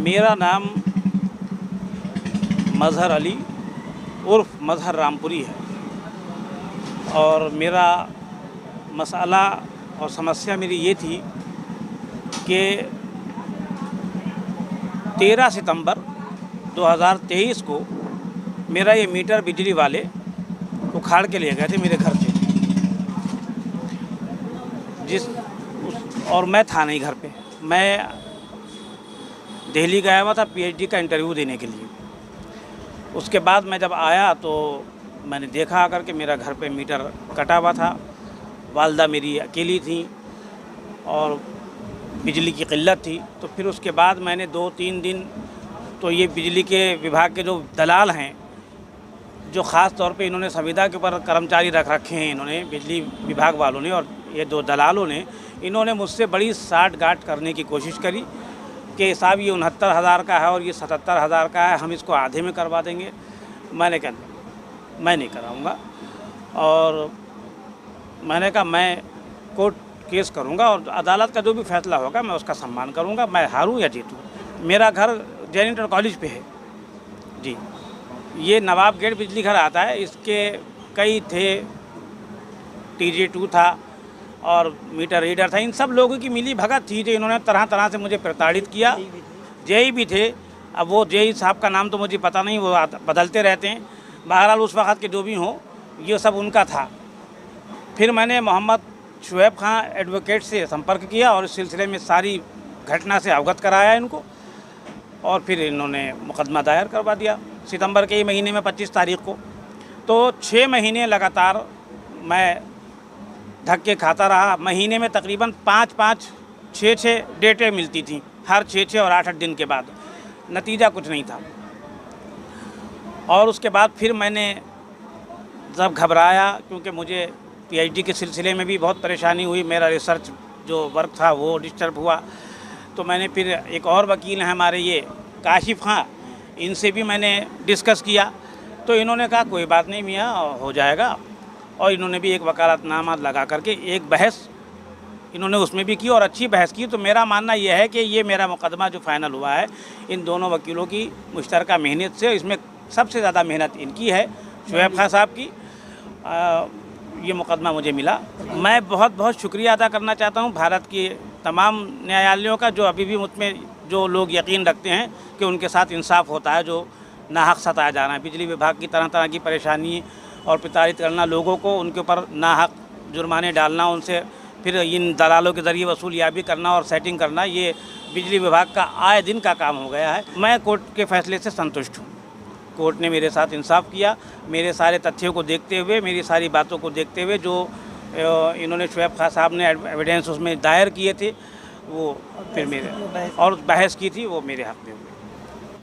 मेरा नाम मजहर अली उर्फ मजहर रामपुरी है और मेरा मसाला और समस्या मेरी ये थी कि 13 सितंबर 2023 को मेरा ये मीटर बिजली वाले उखाड़ के ले गए थे मेरे घर से। और मैं था नहीं घर पे, मैं दिल्ली गया हुआ था पीएचडी का इंटरव्यू देने के लिए। उसके बाद मैं जब आया तो मैंने देखा आकर के मेरा घर पे मीटर कटा हुआ था। वालदा मेरी अकेली थी और बिजली की किल्लत थी। तो फिर उसके बाद मैंने 2-3 दिन तो ये बिजली के विभाग के जो दलाल हैं, जो ख़ास तौर पे इन्होंने संविदा के ऊपर कर्मचारी रख रखे हैं, इन्होंने बिजली विभाग वालों ने और ये दो दलालों ने, इन्होंने मुझसे बड़ी साठ-गांठ करने की कोशिश करी कि साहब ये 69,000 का है और ये 77,000 का है, हम इसको आधे में करवा देंगे। मैंने कहा मैं नहीं कराऊंगा और मैंने कहा मैं कोर्ट केस करूंगा और अदालत का जो भी फैसला होगा मैं उसका सम्मान करूंगा, मैं हारूं या जीतूं। मेरा घर जैन इंटर कॉलेज पे है जी। ये नवाब गेट बिजली घर आता है, इसके कई थे, TJ2 था और मीटर रीडर था। इन सब लोगों की मिली भगत थी जो इन्होंने तरह तरह से मुझे प्रताड़ित किया। जेई भी थे, अब वो जेई साहब का नाम तो मुझे पता नहीं, वो बदलते रहते हैं। बहरहाल उस वक़्त के जो भी हों, ये सब उनका था। फिर मैंने मोहम्मद शुएब खां एडवोकेट से संपर्क किया और इस सिलसिले में सारी घटना से अवगत कराया इनको और फिर इन्होंने मुकदमा दायर करवा दिया सितंबर के ही महीने में 25 तारीख को। तो 6 महीने लगातार मैं धक्के खाता रहा। महीने में तकरीबन 5-5, 6-6 डेटें मिलती थीं, हर 6-6 और 8-8 दिन के बाद। नतीजा कुछ नहीं था। और उसके बाद फिर मैंने जब घबराया, क्योंकि मुझे पीएचडी के सिलसिले में भी बहुत परेशानी हुई, मेरा रिसर्च जो वर्क था वो डिस्टर्ब हुआ, तो मैंने फिर एक और वकील हैं हमारे ये काशिफ खां, इनसे भी मैंने डिस्कस किया। तो इन्होंने कहा कोई बात नहीं मियाँ, हो जाएगा। और इन्होंने भी एक वकालतनामा लगा करके एक बहस इन्होंने उसमें भी की और अच्छी बहस की। तो मेरा मानना यह है कि ये मेरा मुकदमा जो फ़ाइनल हुआ है इन दोनों वकीलों की मुश्तरका मेहनत से, इसमें सबसे ज़्यादा मेहनत इनकी है, शुएब खां साहब की। ये मुकदमा मुझे मिला। मैं बहुत बहुत शुक्रिया अदा करना चाहता हूँ भारत के तमाम न्यायालयों का, जो अभी भी मुझमें जो लोग यकीन रखते हैं कि उनके साथ इंसाफ होता है, जो नाहक सताया जा रहा है। बिजली विभाग की तरह तरह की परेशानी और प्रताड़ित करना लोगों को, उनके ऊपर नाहक जुर्माने डालना, उनसे फिर इन दलालों के ज़रिए वसूलियाबी करना और सेटिंग करना, ये बिजली विभाग का आए दिन का काम हो गया है। मैं कोर्ट के फैसले से संतुष्ट हूँ। कोर्ट ने मेरे साथ इंसाफ किया, मेरे सारे तथ्यों को देखते हुए, मेरी सारी बातों को देखते हुए, जो इन्होंने शुएब खां साहब ने एविडेंस उसमें दायर किए थे वो फिर मेरे और बहस की थी वो मेरे हक़ में हुए।